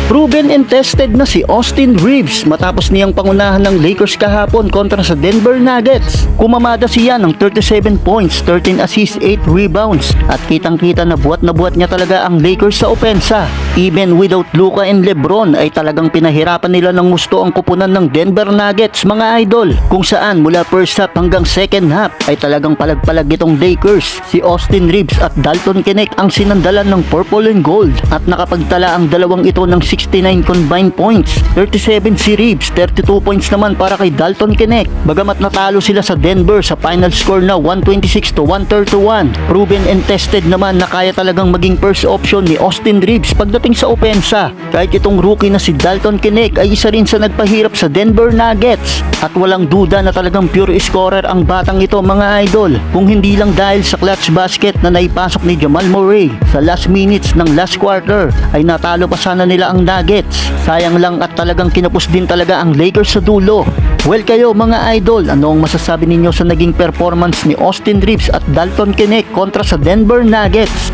Proven and tested na si Austin Reeves matapos niyang pangunahan ng Lakers kahapon kontra sa Denver Nuggets. Kumamada siya ng 37 points, 13 assists, 8 rebounds at kitang-kita na buhat niya talaga ang Lakers sa opensa. Even without Luka and LeBron ay talagang pinahirapan nila ng gusto ang kupunan ng Denver Nuggets mga idol. Kung saan mula first half hanggang second half ay talagang palag-palag itong Lakers. Si Austin Reeves at Dalton Knecht ang sinandalan ng purple and gold at nakapagtala ang dalawang ito ng 69 combined points. 37 si Reeves, 32 points naman para kay Dalton Knecht. Bagamat natalo sila sa Denver sa final score na 126-131. Proven and tested naman na kaya talagang maging first option ni Austin Reeves pagdating sa opensa. Kahit itong rookie na si Dalton Knecht ay isa rin sa nagpahirap sa Denver Nuggets. At walang duda na talagang pure scorer ang batang ito mga idol. Kung hindi lang dahil sa clutch basket na naipasok ni Jamal Murray sa last minutes ng last quarter ay natalo pa sana nila ang Nuggets. Sayang lang at talagang kinapos din talaga ang Lakers sa dulo. Well kayo mga idol, ano ang masasabi ninyo sa naging performance ni Austin Reeves at Dalton Knecht kontra sa Denver Nuggets?